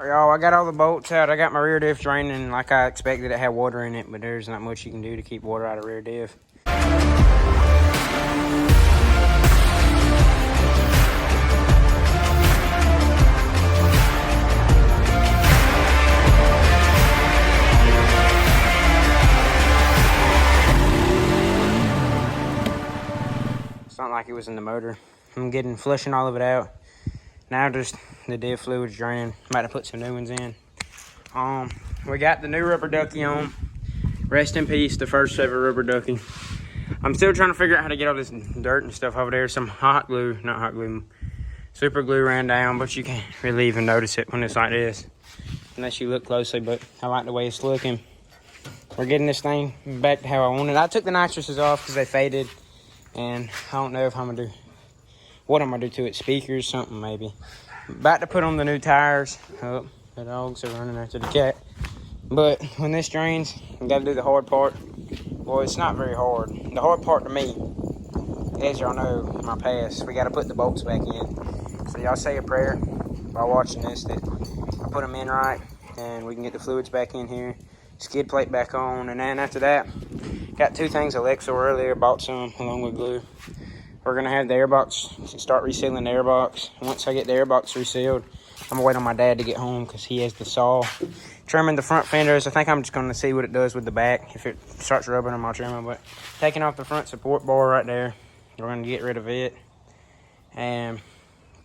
Y'all, I got all the bolts out. I got my rear diff draining like I expected. It had water in it, but there's not much you can do to keep water out of rear diff. It's not like it was in the motor. I'm flushing all of it out. Now just the diff fluid's draining. I'm about to put some new ones in. We got the new rubber ducky on. Rest in peace, the first ever rubber ducky. I'm still trying to figure out how to get all this dirt and stuff over there. Some super glue ran down, but you can't really even notice it when it's like this, unless you look closely, but I like the way it's looking. We're getting this thing back to how I want it. I took the nitrous off because they faded, and I don't know if I'm gonna do, what I'm gonna do to it, speakers, something maybe. About to put on the new tires. Oh, the dogs are running after the cat. But when this drains, we gotta do the hard part. Well, it's not very hard. The hard part to me, as y'all know, my past, we gotta put the bolts back in. So y'all say a prayer while watching this that I put them in right, and we can get the fluids back in here, skid plate back on, and then after that, got two things Alexa earlier, bought some along with glue. We're gonna have the airbox, start resealing the airbox. Once I get the airbox resealed, I'm gonna wait on my dad to get home because he has the saw. Trimming the front fenders, I think I'm just gonna see what it does with the back. If it starts rubbing them, I'll trim them. But taking off the front support bar right there, we're gonna get rid of it. And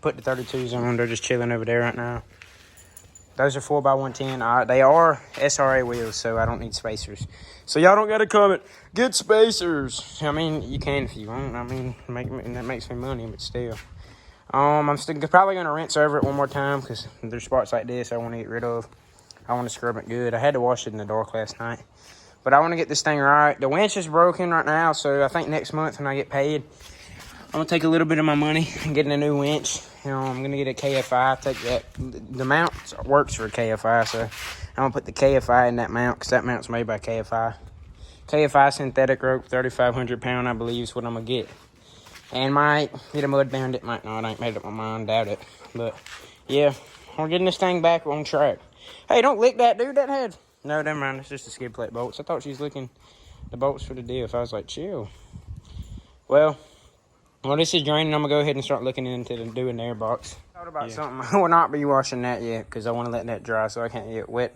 put the 32s on, they're just chilling over there right now. Those are 4x110. They are SRA wheels, so I don't need spacers. So y'all don't gotta comment, get spacers. I mean, you can if you want. I mean, that makes me money, but still. I'm still probably gonna rinse over it one more time because there's spots like this I want to get rid of. I want to scrub it good. I had to wash it in the dark last night, but I want to get this thing right. The winch is broken right now, so I think next month when I get paid, I'm gonna take a little bit of my money and get a new winch. I'm gonna get a KFI. Take that. The mount works for a KFI, so I'm gonna put the KFI in that mount because that mount's made by KFI. KFI synthetic rope, 3,500 pound, I believe is what I'm gonna get. And might get a mud bandit, might not. I ain't made up my mind, doubt it. But yeah, we're getting this thing back on track. Hey, don't lick that, dude. That head. No, never mind. It's just the skid plate bolts. I thought she was licking the bolts for the diff. I was like, chill. Well, this is draining. I'm gonna go ahead and start looking into doing the airbox. Thought about something. I will not be washing that yet because I want to let that dry so I can't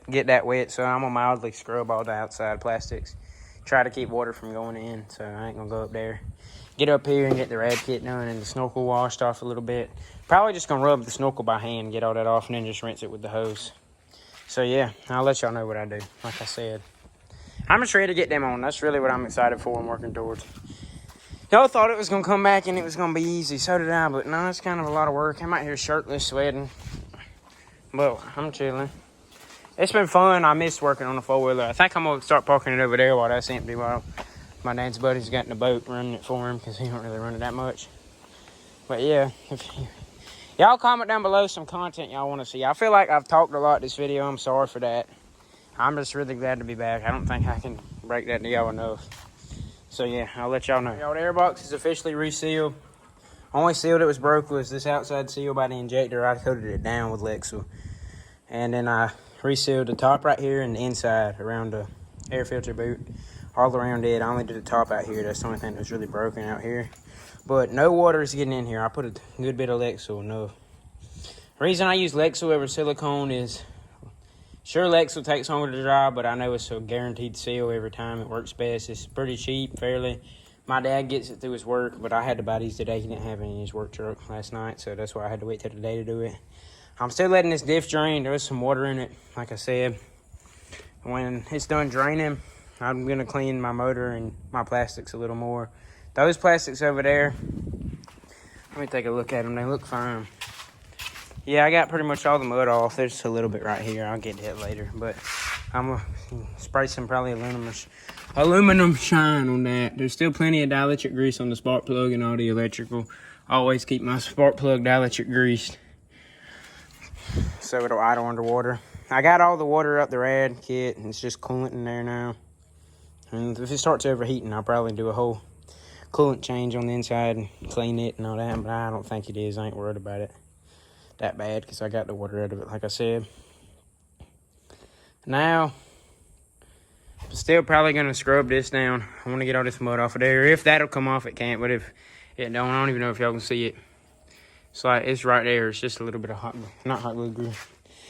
get that wet. So I'm gonna mildly scrub all the outside plastics. Try to keep water from going in. So I ain't gonna go up there. Get up here and get the rad kit done and the snorkel washed off a little bit. Probably just gonna rub the snorkel by hand, get all that off, and then just rinse it with the hose. So yeah, I'll let y'all know what I do. Like I said, I'm just ready to get them on. That's really what I'm excited for and working towards. Y'all thought it was gonna come back and it was gonna be easy. So did I, but no, it's kind of a lot of work. I'm out here shirtless, sweating. But I'm chilling. It's been fun. I miss working on the four-wheeler. I think I'm gonna start parking it over there while that's empty, while my dad's buddy's got in the boat running it for him because he don't really run it that much. But yeah, y'all comment down below some content y'all want to see. I feel like I've talked a lot this video. I'm sorry for that. I'm just really glad to be back. I don't think I can break that to y'all enough. So yeah, I'll let y'all know. Y'all, the airbox is officially resealed. Only seal that was broke was this outside seal by the injector. I coated it down with Lexel. And then I resealed the top right here and the inside around the air filter boot. All around it. I only did the top out here. That's the only thing that was really broken out here. But no water is getting in here. I put a good bit of Lexel. No. The reason I use Lexel over silicone is, sure, Lexel takes longer to dry, but I know it's a guaranteed seal every time. It works best. It's pretty cheap, fairly. My dad gets it through his work, but I had to buy these today. He didn't have any in his work truck last night, so that's why I had to wait till today to do it. I'm still letting this diff drain. There was some water in it, like I said. When it's done draining, I'm going to clean my motor and my plastics a little more. Those plastics over there, let me take a look at them. They look fine. Yeah, I got pretty much all the mud off. There's a little bit right here. I'll get that later. But I'm going to spray some probably aluminum shine on that. There's still plenty of dielectric grease on the spark plug and all the electrical. I always keep my spark plug dielectric greased so it'll idle underwater. I got all the water up the rad kit, and it's just coolant in there now. And if it starts overheating, I'll probably do a whole coolant change on the inside and clean it and all that, but I don't think it is. I ain't worried about it that bad because I got the water out of it, like I said. Now, still probably going to scrub this down. I want to get all this mud off of there. If that'll come off, it can't. But if it don't, I don't even know if y'all can see it. It's like, it's right there. It's just a little bit of hot glue. Not hot glue.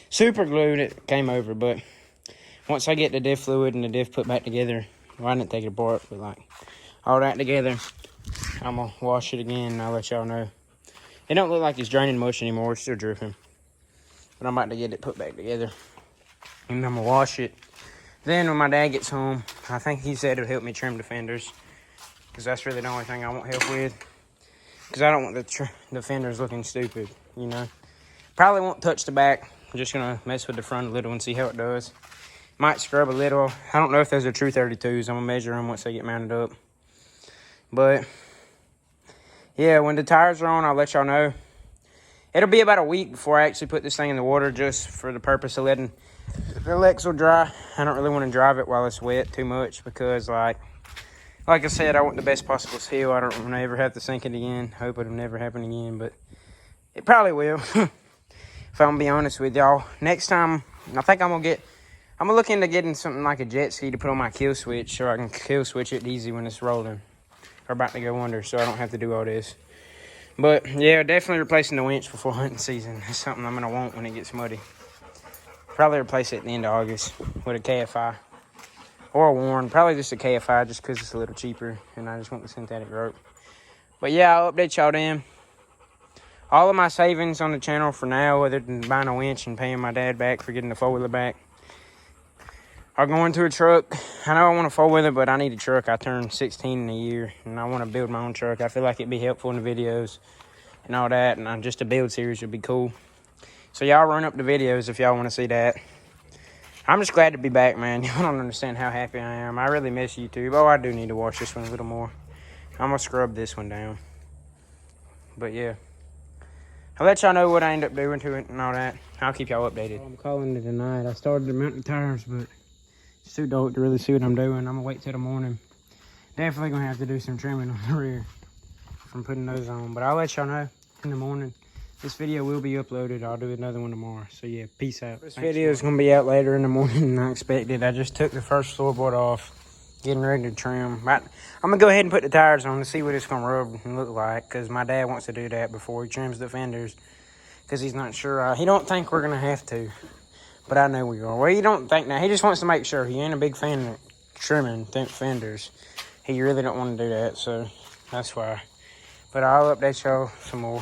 Super glue that came over. But once I get the diff fluid and the diff put back together, well, I didn't take it apart, but like all that together, I'm going to wash it again and I'll let y'all know. It don't look like it's draining much anymore. It's still dripping. But I'm about to get it put back together. And I'm going to wash it. Then when my dad gets home, I think he said it'll help me trim the fenders. Because that's really the only thing I want help with. Because I don't want the fenders looking stupid, you know. Probably won't touch the back. I'm just going to mess with the front a little and see how it does. Might scrub a little. I don't know if those are true 32s. I'm going to measure them once they get mounted up. But, yeah, when the tires are on, I'll let y'all know. It'll be about a week before I actually put this thing in the water, just for the purpose of letting the Lexel dry. I don't really want to drive it while it's wet too much because, like I said, I want the best possible seal. I don't want to ever have to sink it again. Hope it'll never happen again, but it probably will. If I'm going to be honest with y'all. Next time, I think I'm going to look into getting something like a jet ski to put on my kill switch so I can kill switch it easy when it's rolling or about to go under so I don't have to do all this. But, yeah, definitely replacing the winch before hunting season. That's something I'm going to want when it gets muddy. Probably replace it at the end of August with a KFI. Or a Warren. Probably just a KFI just because it's a little cheaper. And I just want the synthetic rope. But, yeah, I'll update y'all then. All of my savings on the channel for now, other than buying a winch and paying my dad back for getting the four-wheeler back, are going to a truck. I know I want a four-wheeler, but I need a truck. I turned 16 in a year, and I want to build my own truck. I feel like it'd be helpful in the videos and all that, and just a build series would be cool. So y'all run up the videos if y'all want to see that. I'm just glad to be back, man. Y'all don't understand how happy I am. I really miss YouTube. Oh, I do need to wash this one a little more. I'm going to scrub this one down. But, yeah. I'll let y'all know what I end up doing to it and all that. I'll keep y'all updated. I'm calling it a night. I started to mount the tires, but it's too dark to really see what I'm doing. I'm going to wait till the morning. Definitely going to have to do some trimming on the rear from putting those on. But I'll let y'all know in the morning. This video will be uploaded. I'll do another one tomorrow. So, yeah, peace out. This video is going to be out later in the morning than I expected. I just took the first floorboard off, getting ready to trim. I'm going to go ahead and put the tires on to see what it's going to rub and look like, because my dad wants to do that before he trims the fenders, because he's not sure. He don't think we're going to have to, but I know we are. Well, he don't think now. He just wants to make sure. He ain't a big fan of trimming fenders. He really don't want to do that, so that's why. But I'll update y'all some more.